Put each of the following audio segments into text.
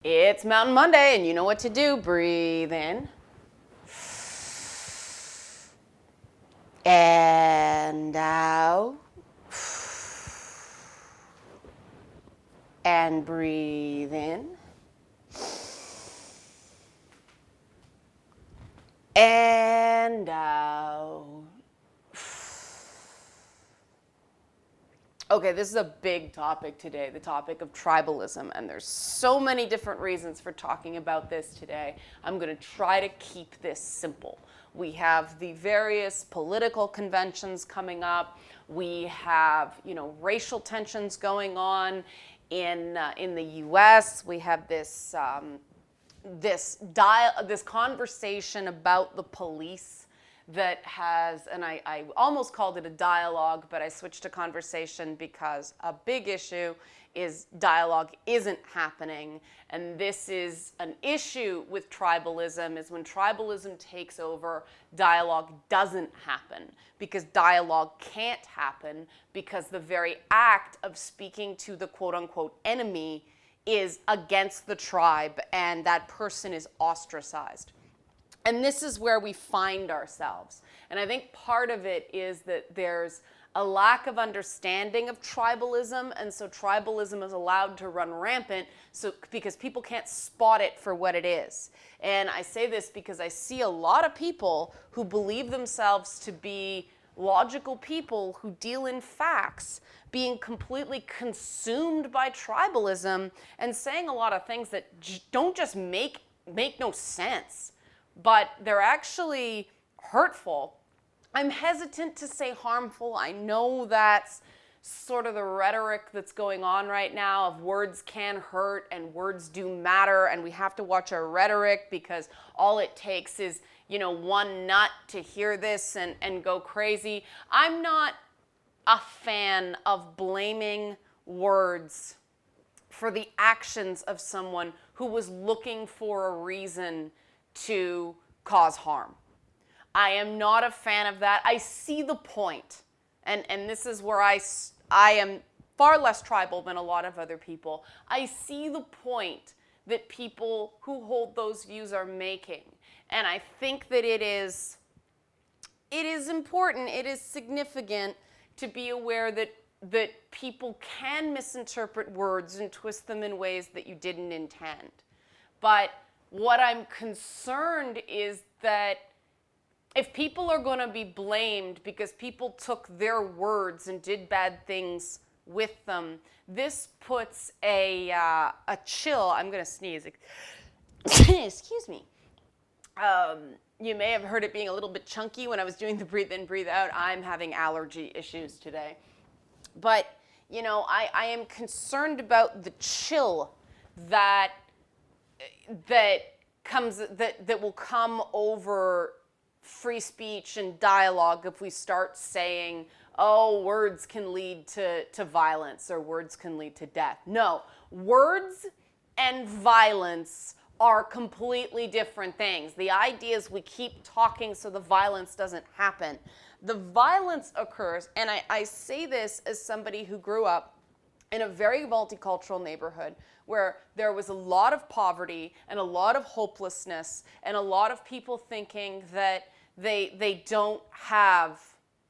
It's Mountain Monday, and you know what to do. Breathe in. And out. And breathe in. And out. Okay, this is a big topic today, the topic of tribalism, and there's so many different reasons for talking about this today. I'm going to try to keep this simple. We have the various political conventions coming up. We have, racial tensions going on in the U.S. We have this this conversation about the police that has, and I almost called it a dialogue, but I switched to conversation because a big issue is dialogue isn't happening. And this is an issue with tribalism, is when tribalism takes over, dialogue doesn't happen, because dialogue can't happen because the very act of speaking to the quote-unquote enemy is against the tribe, and that person is ostracized. And this is where we find ourselves. And I think part of it is that there's a lack of understanding of tribalism, and so tribalism is allowed to run rampant because people can't spot it for what it is. And I say this because I see a lot of people who believe themselves to be logical people who deal in facts, being completely consumed by tribalism and saying a lot of things that don't just make no sense, but they're actually hurtful. I'm hesitant to say harmful. I know that's sort of the rhetoric that's going on right now of words can hurt and words do matter, and we have to watch our rhetoric because all it takes is, one nut to hear this and go crazy. I'm not a fan of blaming words for the actions of someone who was looking for a reason to cause harm. I am not a fan of that. I see the point, and this is where I am far less tribal than a lot of other people. I see the point that people who hold those views are making, and I think that it is important, it is significant to be aware that people can misinterpret words and twist them in ways that you didn't intend. But what I'm concerned is that if people are going to be blamed because people took their words and did bad things with them, this puts a chill. I'm going to sneeze. Excuse me. You may have heard it being a little bit chunky when I was doing the breathe in, breathe out. I'm having allergy issues today. But, I am concerned about the chill that will come over free speech and dialogue if we start saying, oh, words can lead to violence or words can lead to death. No, words and violence are completely different things. The idea is we keep talking so the violence doesn't happen. The violence occurs, and I say this as somebody who grew up in a very multicultural neighborhood where there was a lot of poverty and a lot of hopelessness and a lot of people thinking that they don't have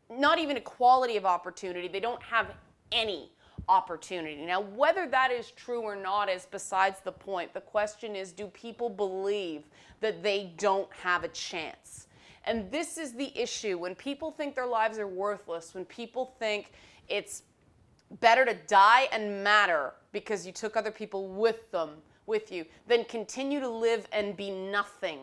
not even equality of opportunity, they don't have any opportunity. Now, whether that is true or not is besides the point. The question is, do people believe that they don't have a chance? And this is the issue. When people think their lives are worthless, when people think it's better to die and matter because you took other people with you, than continue to live and be nothing.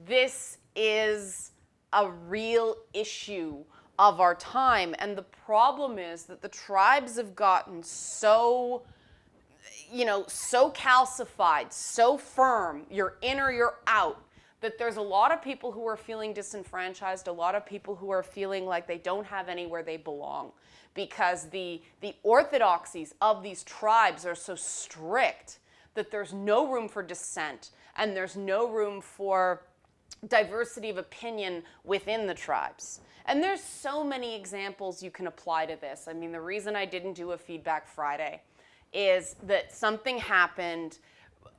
This is a real issue of our time. And the problem is that the tribes have gotten so calcified, so firm, you're in or you're out, that there's a lot of people who are feeling disenfranchised, a lot of people who are feeling like they don't have anywhere they belong, because the orthodoxies of these tribes are so strict that there's no room for dissent and there's no room for diversity of opinion within the tribes. And there's so many examples you can apply to this. I mean, the reason I didn't do a Feedback Friday is that something happened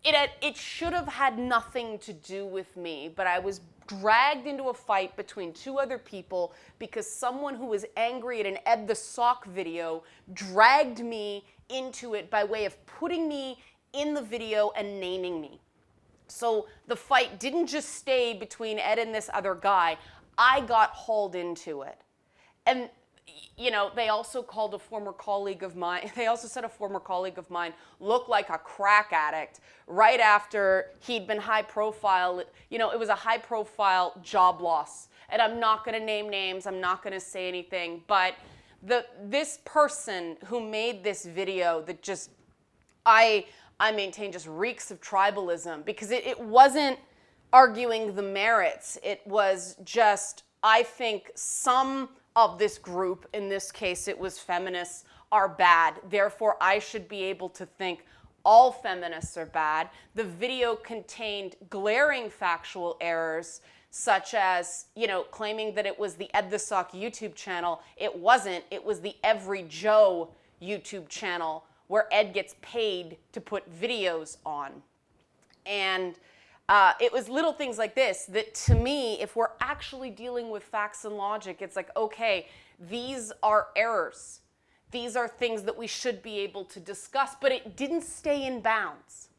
it should have had nothing to do with me, but I was dragged into a fight between two other people because someone who was angry at an Ed the Sock video dragged me into it by way of putting me in the video and naming me. So the fight didn't just stay between Ed and this other guy. I got hauled into it. And you know, they also called a former colleague of mine, they also said a former colleague of mine looked like a crack addict right after he'd been high profile. You know, it was a high profile job loss. And I'm not going to name names, I'm not going to say anything, but this person who made this video that just, I maintain just reeks of tribalism, because it wasn't arguing the merits. It was just, I think some of this group, in this case it was feminists, are bad. Therefore, I should be able to think all feminists are bad. The video contained glaring factual errors, such as, you know, claiming that it was the Ed the Sock YouTube channel. It wasn't. It was the Every Joe YouTube channel where Ed gets paid to put videos on. And it was little things like this that, to me, if we're actually dealing with facts and logic, it's like, okay, these are errors. These are things that we should be able to discuss, but it didn't stay in bounds.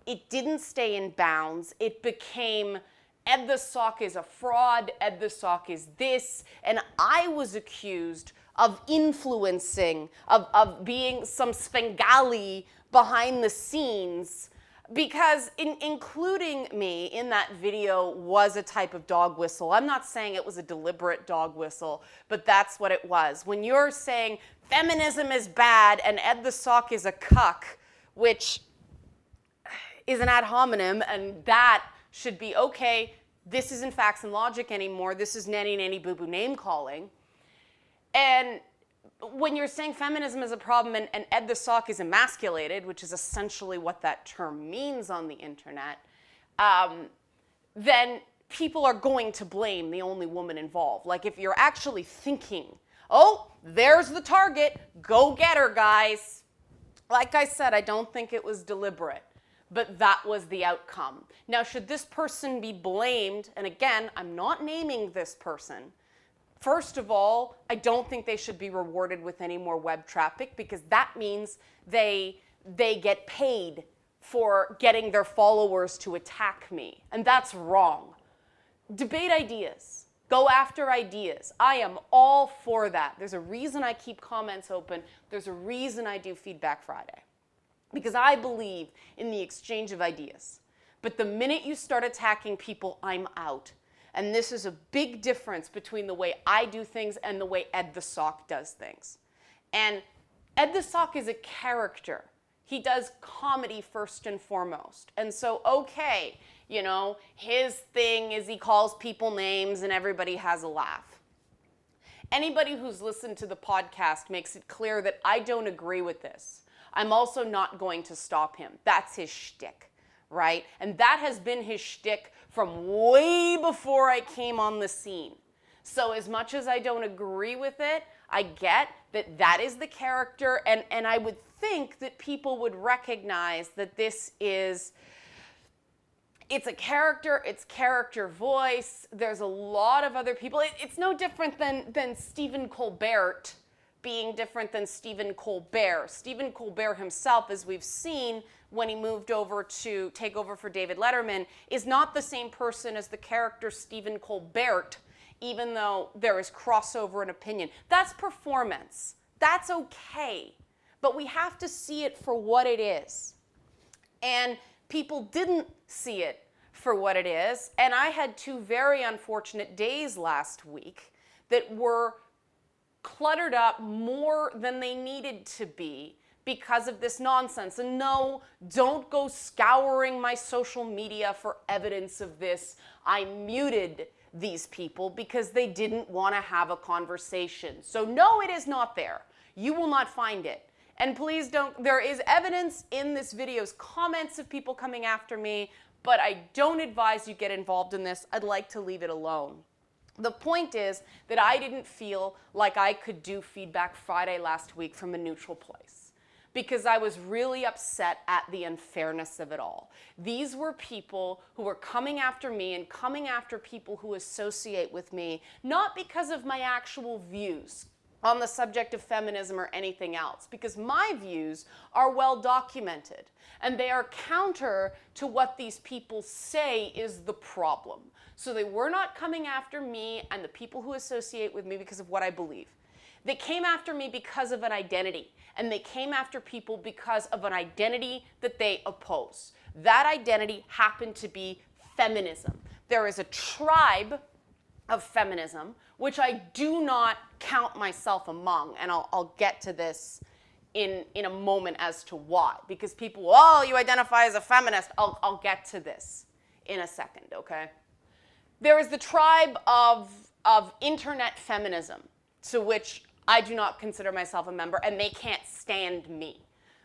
It didn't stay in bounds. It became, Ed the Sock is a fraud, Ed the Sock is this, and I was accused of influencing, of being some Svengali behind the scenes, because including me in that video was a type of dog whistle. I'm not saying it was a deliberate dog whistle, but that's what it was. When you're saying feminism is bad and Ed the Sock is a cuck, which is an ad hominem, and that should be, okay, this isn't facts and logic anymore, this is nanny boo boo name calling. And when you're saying feminism is a problem and Ed the Sock is emasculated, which is essentially what that term means on the internet, then people are going to blame the only woman involved. Like, if you're actually thinking, oh, there's the target, go get her, guys. Like I said, I don't think it was deliberate, but that was the outcome. Now, should this person be blamed? And again, I'm not naming this person. First of all, I don't think they should be rewarded with any more web traffic, because that means they get paid for getting their followers to attack me, and that's wrong. Debate ideas. Go after ideas. I am all for that. There's a reason I keep comments open. There's a reason I do Feedback Friday, because I believe in the exchange of ideas. But the minute you start attacking people, I'm out. And this is a big difference between the way I do things and the way Ed the Sock does things. And Ed the Sock is a character. He does comedy first and foremost. And so, okay, you know, his thing is he calls people names and everybody has a laugh. Anybody who's listened to the podcast makes it clear that I don't agree with this. I'm also not going to stop him. That's his shtick, right? And that has been his shtick from way before I came on the scene. So as much as I don't agree with it, I get that that is the character, and I would think that people would recognize that this is, it's a character, it's character voice. There's a lot of other people. It's no different than Stephen Colbert being different than Stephen Colbert. Stephen Colbert himself, as we've seen when he moved over to take over for David Letterman, is not the same person as the character Stephen Colbert, even though there is crossover in opinion. That's performance. That's okay. But we have to see it for what it is. And people didn't see it for what it is. And I had two very unfortunate days last week that were cluttered up more than they needed to be because of this nonsense. And no, don't go scouring my social media for evidence of this. I muted these people because they didn't want to have a conversation. So no, it is not there. You will not find it. And please don't, there is evidence in this video's comments of people coming after me, but I don't advise you get involved in this. I'd like to leave it alone. The point is that I didn't feel like I could do Feedback Friday last week from a neutral place, because I was really upset at the unfairness of it all. These were people who were coming after me and coming after people who associate with me, not because of my actual views on the subject of feminism or anything else, because my views are well documented and they are counter to what these people say is the problem. So they were not coming after me and the people who associate with me because of what I believe. They came after me because of an identity, and they came after people because of an identity that they oppose. That identity happened to be feminism. There is a tribe of feminism, which I do not count myself among, and I'll get to this in a moment as to why, because people, oh, you identify as a feminist. I'll get to this in a second, okay? There is the tribe of internet feminism, to which I do not consider myself a member, and they can't stand me.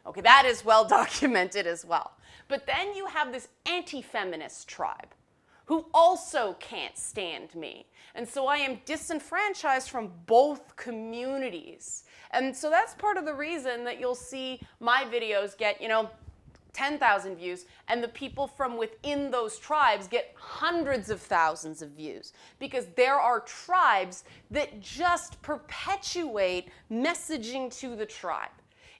Okay, that is well documented as well. But then you have this anti-feminist tribe who also can't stand me. And so I am disenfranchised from both communities. And so that's part of the reason that you'll see my videos get, 10,000 views, and the people from within those tribes get hundreds of thousands of views, because there are tribes that just perpetuate messaging to the tribe.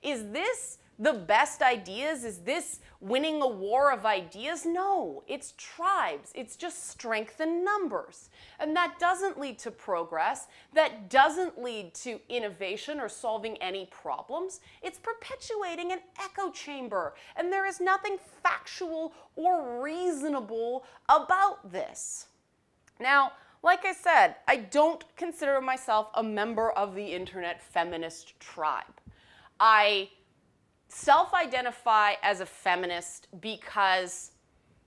Is this the best ideas? Is this winning a war of ideas? No, it's tribes. It's just strength in numbers. And that doesn't lead to progress. That doesn't lead to innovation or solving any problems. It's perpetuating an echo chamber. And there is nothing factual or reasonable about this. Now, like I said, I don't consider myself a member of the internet feminist tribe. I self-identify as a feminist because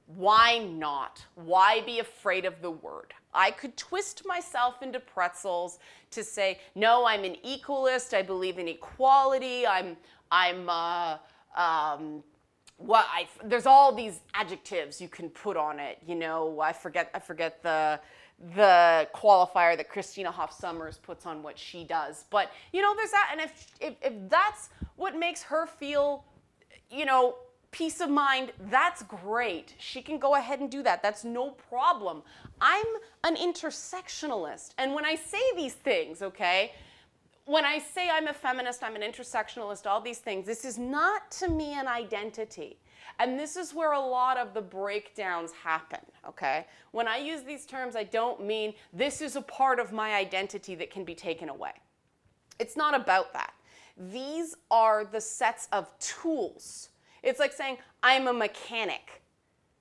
why not? Why be afraid of the word? I could twist myself into pretzels to say, no, I'm an equalist, I believe in equality, there's all these adjectives you can put on it, I forget the qualifier that Christina Hoff Sommers puts on what she does. But, there's that. And if that's what makes her feel, peace of mind, that's great. She can go ahead and do that. That's no problem. I'm an intersectionalist. And when I say these things, okay, when I say I'm a feminist, I'm an intersectionalist, all these things, this is not to me an identity. And this is where a lot of the breakdowns happen, okay? When I use these terms, I don't mean this is a part of my identity that can be taken away. It's not about that. These are the sets of tools. It's like saying, I'm a mechanic,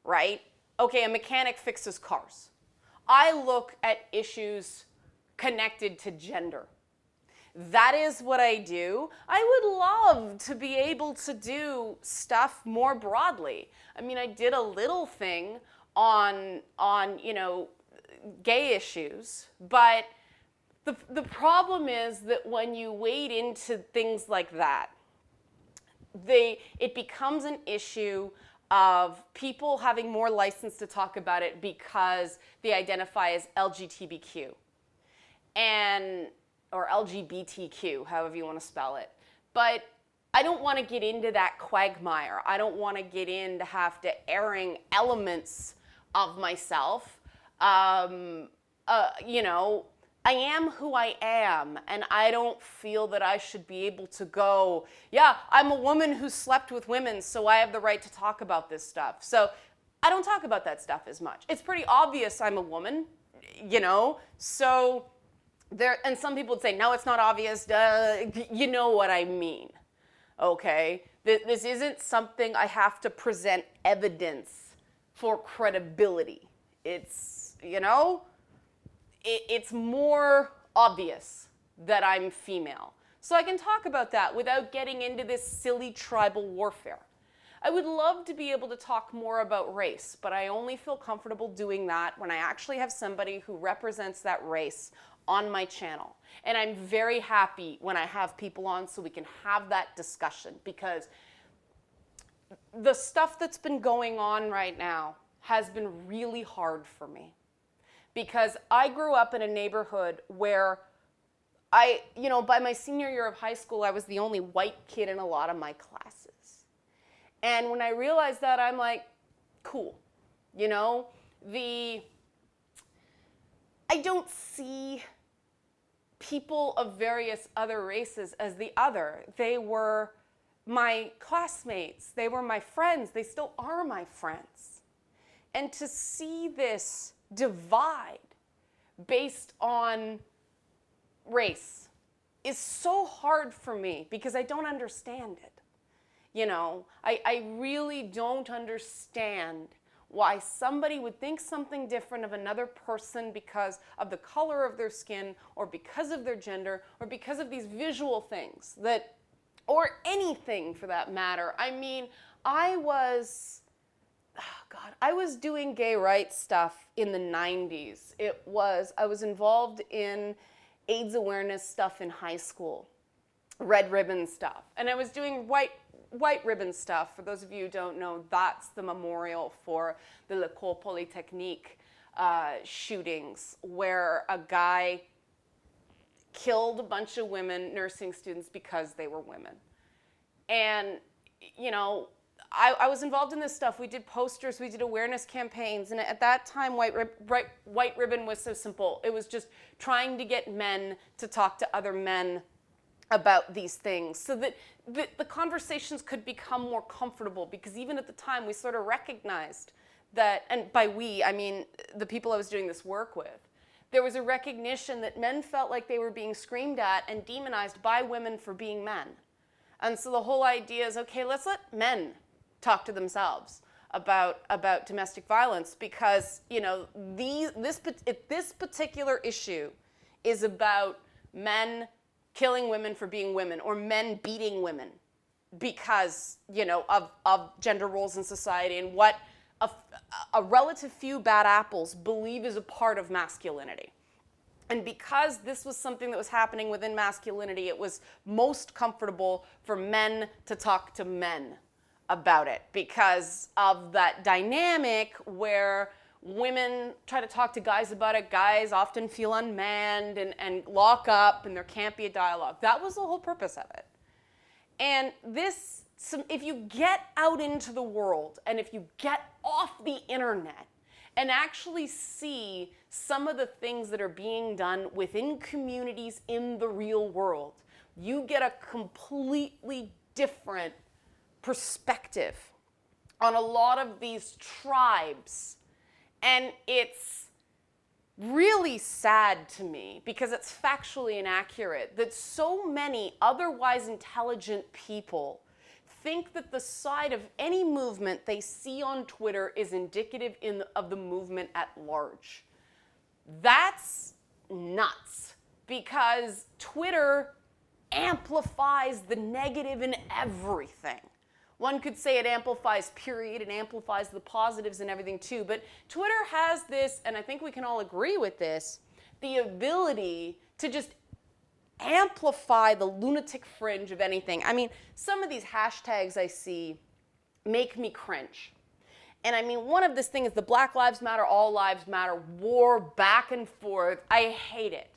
right? Okay, a mechanic fixes cars. I look at issues connected to gender. That is what I do. I would love to be able to do stuff more broadly. I mean, I did a little thing on gay issues, but the problem is that when you wade into things like that, it becomes an issue of people having more license to talk about it because they identify as LGBTQ or LGBTQ, however you want to spell it. But I don't want to get into that quagmire. I don't want to get into airing elements of myself. I am who I am, and I don't feel that I should be able to go, yeah, I'm a woman who slept with women, so I have the right to talk about this stuff. So I don't talk about that stuff as much. It's pretty obvious I'm a woman, so and some people would say, no, it's not obvious, you know what I mean, okay? This isn't something I have to present evidence for credibility. It's, it's more obvious that I'm female. So I can talk about that without getting into this silly tribal warfare. I would love to be able to talk more about race, but I only feel comfortable doing that when I actually have somebody who represents that race on my channel. And I'm very happy when I have people on so we can have that discussion, because the stuff that's been going on right now has been really hard for me. Because I grew up in a neighborhood where by my senior year of high school, I was the only white kid in a lot of my classes. And when I realized that, I'm like, cool. I don't see people of various other races as the other. They were my classmates. They were my friends. They still are my friends. And to see this divide based on race is so hard for me because I don't understand it. I really don't understand why somebody would think something different of another person because of the color of their skin or because of their gender or because of these visual things or anything for that matter. I mean, I was doing gay rights stuff in the 90s. I was involved in AIDS awareness stuff in high school, red ribbon stuff. And I was doing white ribbon stuff. For those of you who don't know, that's the memorial for the L'École Polytechnique shootings, where a guy killed a bunch of women, nursing students, because they were women. And, I was involved in this stuff. We did posters, we did awareness campaigns, and at that time, white ribbon was so simple. It was just trying to get men to talk to other men about these things so that the conversations could become more comfortable, because even at the time we sort of recognized that, and by we, I mean the people I was doing this work with, there was a recognition that men felt like they were being screamed at and demonized by women for being men. And so the whole idea is, okay, let's let men talk to themselves about domestic violence, because this particular issue is about men killing women for being women, or men beating women because of gender roles in society and what a relative few bad apples believe is a part of masculinity. And because this was something that was happening within masculinity, it was most comfortable for men to talk to men about it because of that dynamic where women try to talk to guys about it. Guys often feel unmanned and lock up, and there can't be a dialogue. That was the whole purpose of it. And if you get out into the world and if you get off the internet and actually see some of the things that are being done within communities in the real world, you get a completely different perspective on a lot of these tribes. And it's really sad to me, because it's factually inaccurate, that so many otherwise intelligent people think that the side of any movement they see on Twitter is indicative of the movement at large. That's nuts, because Twitter amplifies the negative in everything. One could say it amplifies, period. It amplifies the positives and everything too. But Twitter has this, and I think we can all agree with this, the ability to just amplify the lunatic fringe of anything. I mean, some of these hashtags I see make me cringe. And I mean, one of this thing is the Black Lives Matter, All Lives Matter war back and forth. I hate it.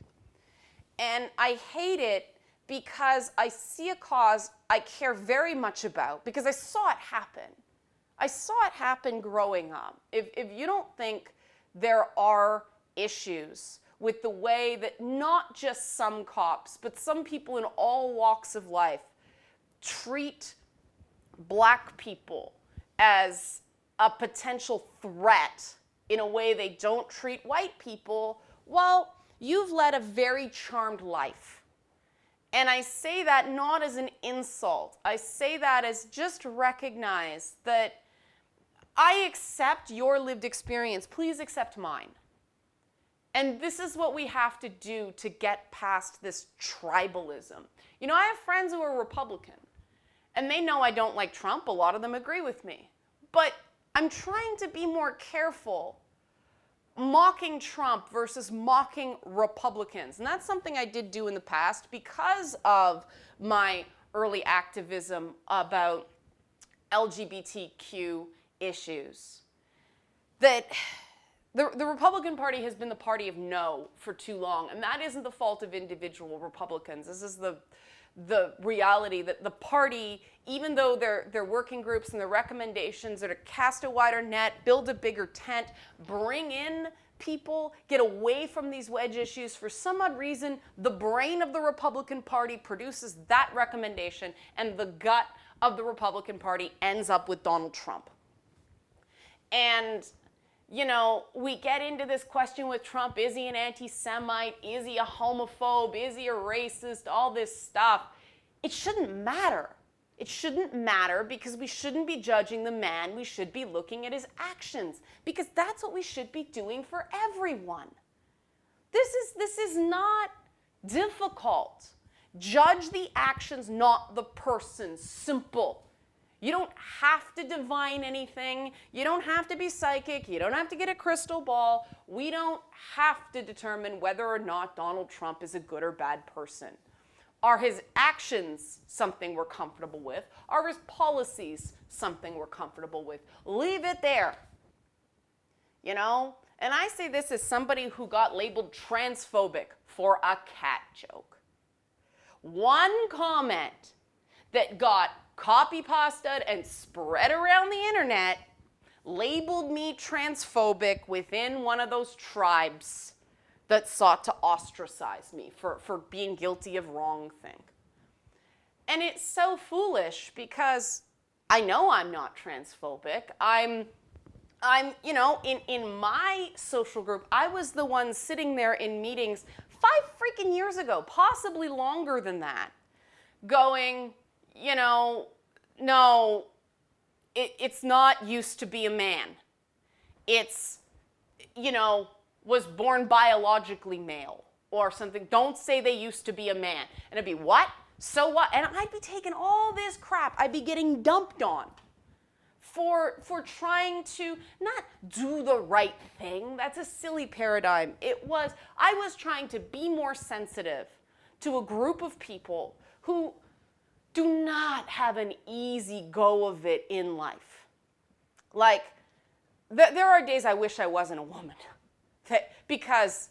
And I hate it because I see a cause I care very much about, because I saw it happen. I saw it happen growing up. If you don't think there are issues with the way that not just some cops, but some people in all walks of life treat black people as a potential threat in a way they don't treat white people, well, you've led a very charmed life. And I say that not as an insult. I say that as just recognize that I accept your lived experience. Please accept mine. And this is what we have to do to get past this tribalism. I have friends who are Republican, and they know I don't like Trump. A lot of them agree with me. But I'm trying to be more careful mocking Trump versus mocking Republicans. And that's something I did do in the past because of my early activism about LGBTQ issues. That the Republican Party has been the party of no for too long, and that isn't the fault of individual Republicans. This is the reality that the party, even though their working groups and their recommendations are to cast a wider net, build a bigger tent, bring in people, get away from these wedge issues, for some odd reason, the brain of the Republican Party produces that recommendation, and the gut of the Republican Party ends up with Donald Trump. And, you know, we get into this question with Trump: is he an anti-Semite? Is he a homophobe? Is he a racist? All this stuff. It shouldn't matter. It shouldn't matter, because we shouldn't be judging the man. We should be looking at his actions, because that's what we should be doing for everyone. This is not difficult. Judge the actions, not the person. Simple. You don't have to divine anything. You don't have to be psychic. You don't have to get a crystal ball. We don't have to determine whether or not Donald Trump is a good or bad person. Are his actions something we're comfortable with? Are his policies something we're comfortable with? Leave it there. You know? And I say this as somebody who got labeled transphobic for a cat joke. One comment that got copy-pasted and spread around the internet labeled me transphobic within one of those tribes that sought to ostracize me for being guilty of wrong thing. And it's so foolish, because I know I'm not transphobic. I'm you know, in my social group, I was the one sitting there in meetings 5 freaking years ago, possibly longer than that, going, you know, no, it's not used to be a man. It's, you know, was born biologically male or something. Don't say they used to be a man. And it'd be, what? So what? And I'd be taking all this crap. I'd be getting dumped on for trying to not do the right thing. That's a silly paradigm. I was trying to be more sensitive to a group of people who do not have an easy go of it in life. Like, there are days I wish I wasn't a woman. Because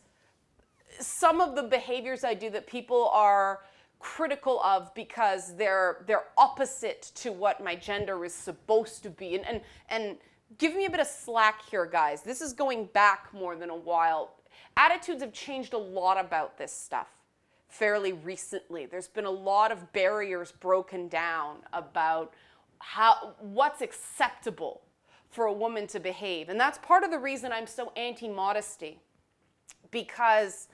some of the behaviors I do that people are critical of because they're opposite to what my gender is supposed to be. And give me a bit of slack here, guys. This is going back more than a while. Attitudes have changed a lot about this stuff fairly recently. There's been a lot of barriers broken down about what's acceptable for a woman to behave. And that's part of the reason I'm so anti-modesty, because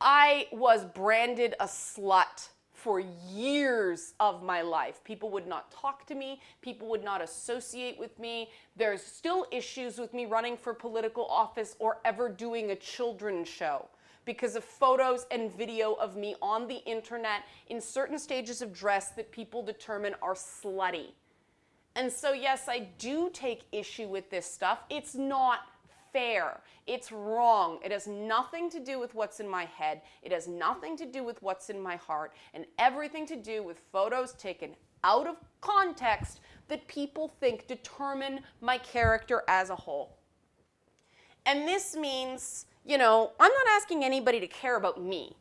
I was branded a slut for years of my life. People would not talk to me. People would not associate with me. There's still issues with me running for political office or ever doing a children's show because of photos and video of me on the internet in certain stages of dress that people determine are slutty. And so, yes, I do take issue with this stuff. It's not fair. It's wrong. It has nothing to do with what's in my head. It has nothing to do with what's in my heart, and everything to do with photos taken out of context that people think determine my character as a whole. And this means, you know, I'm not asking anybody to care about me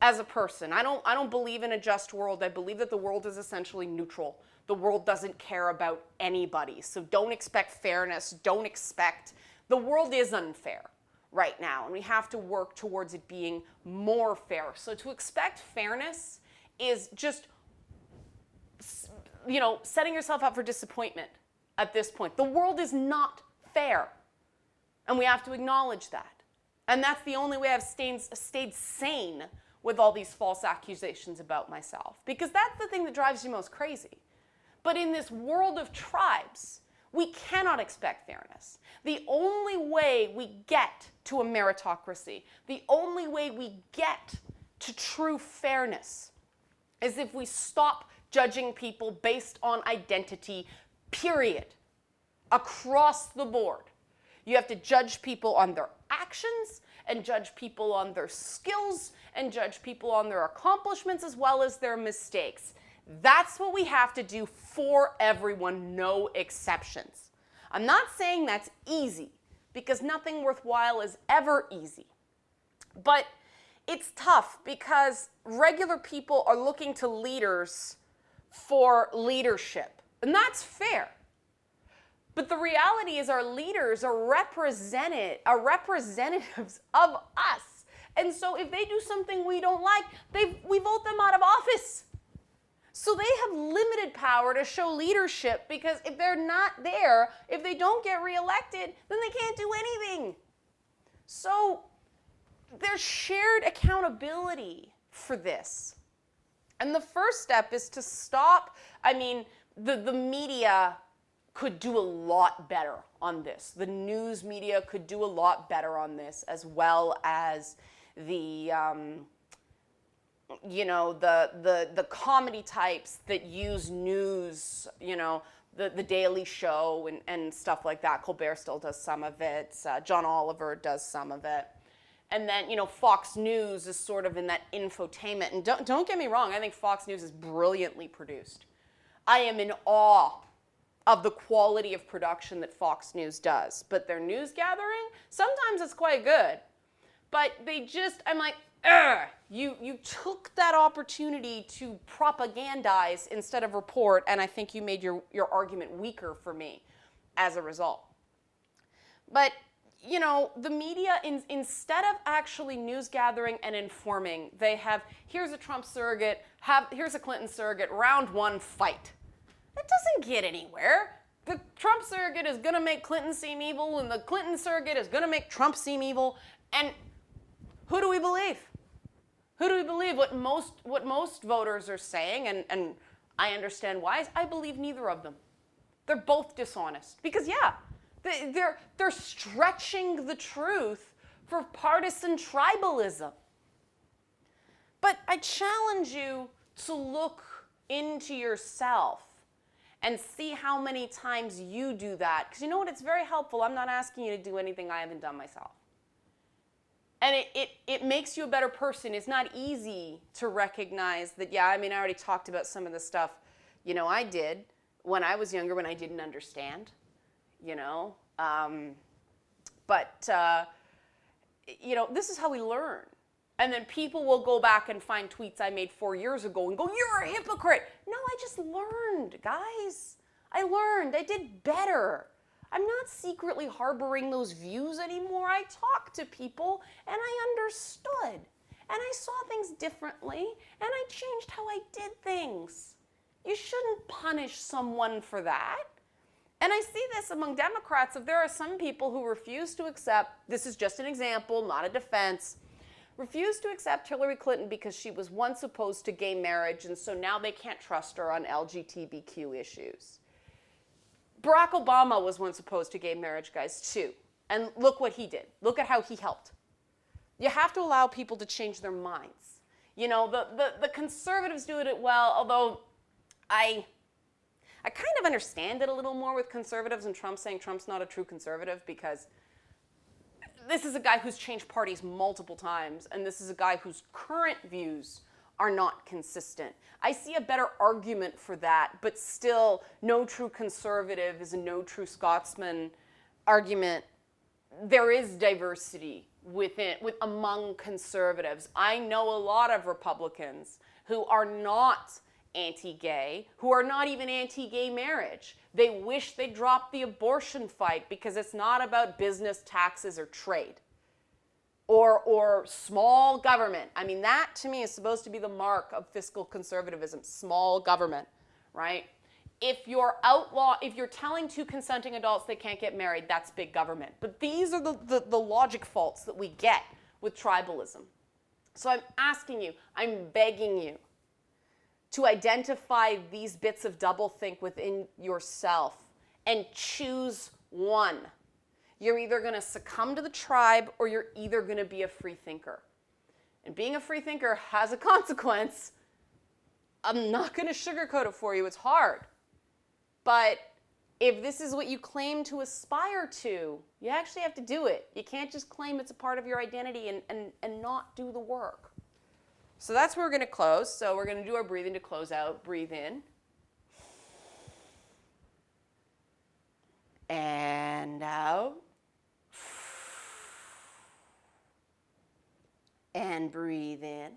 as a person. I don't believe in a just world. I believe that the world is essentially neutral. The world doesn't care about anybody. So don't expect fairness. Don't expect... The world is unfair right now, and we have to work towards it being more fair. So to expect fairness is just, you know, setting yourself up for disappointment at this point. The world is not fair, and we have to acknowledge that. And that's the only way I've stayed sane with all these false accusations about myself, because that's the thing that drives you most crazy. But in this world of tribes, we cannot expect fairness. The only way we get to a meritocracy, the only way we get to true fairness is if we stop judging people based on identity, period, across the board. You have to judge people on their actions, and judge people on their skills, and judge people on their accomplishments as well as their mistakes. That's what we have to do for everyone, no exceptions. I'm not saying that's easy, because nothing worthwhile is ever easy. But it's tough because regular people are looking to leaders for leadership, and that's fair. But the reality is our leaders are representatives of us. And so if they do something we don't like, we vote them out of office. So they have limited power to show leadership, because if they're not there, if they don't get reelected, then they can't do anything. So there's shared accountability for this. And the first step is to stop. The media could do a lot better on this. The news media could do a lot better on this, as well as the comedy types that use news, the Daily Show and stuff like that. Colbert still does some of it. John Oliver does some of it. And then, Fox News is sort of in that infotainment. And don't get me wrong, I think Fox News is brilliantly produced. I am in awe of the quality of production that Fox News does. But their news gathering, sometimes it's quite good. But I'm like, you took that opportunity to propagandize instead of report, and I think you made your argument weaker for me as a result. But, the media, instead of actually news gathering and informing, they have, here's a Trump surrogate, here's a Clinton surrogate, round one, fight. That doesn't get anywhere. The Trump surrogate is going to make Clinton seem evil, and the Clinton surrogate is going to make Trump seem evil. And who do we believe? Who do we believe? What most voters are saying, and I understand why, is I believe neither of them. They're both dishonest. Because, they're stretching the truth for partisan tribalism. But I challenge you to look into yourself and see how many times you do that. Because you know what? It's very helpful. I'm not asking you to do anything I haven't done myself. And it makes you a better person. It's not easy to recognize that, I already talked about some of the stuff, I did when I was younger, when I didn't understand, this is how we learn. And then people will go back and find tweets I made 4 years ago and go, you're a hypocrite. No, I just learned, guys. I learned. I did better. I'm not secretly harboring those views anymore. I talked to people and I understood. And I saw things differently and I changed how I did things. You shouldn't punish someone for that. And I see this among Democrats. If there are some people who refuse to accept, this is just an example, not a defense, refused to accept Hillary Clinton because she was once opposed to gay marriage, and so now they can't trust her on LGBTQ issues. Barack Obama was once opposed to gay marriage, guys, too. And look what he did. Look at how he helped. You have to allow people to change their minds. The conservatives do it well, although I kind of understand it a little more with conservatives and Trump saying Trump's not a true conservative, because this is a guy who's changed parties multiple times, and this is a guy whose current views are not consistent. I see a better argument for that, but still, no true conservative is a no true Scotsman argument. There is diversity among conservatives. I know a lot of Republicans who are not anti-gay, who are not even anti-gay marriage. They wish they dropped the abortion fight because it's not about business, taxes, or trade. Or small government. That to me is supposed to be the mark of fiscal conservatism, small government, right? If you're telling two consenting adults they can't get married, that's big government. But these are the logic faults that we get with tribalism. So I'm asking you, I'm begging you, to identify these bits of doublethink within yourself and choose one. You're either going to succumb to the tribe or you're either going to be a free thinker. And being a free thinker has a consequence. I'm not going to sugarcoat it for you. It's hard. But if this is what you claim to aspire to, you actually have to do it. You can't just claim it's a part of your identity and not do the work. So that's where we're going to close. So we're going to do our breathing to close out. Breathe in. And out. and breathe in.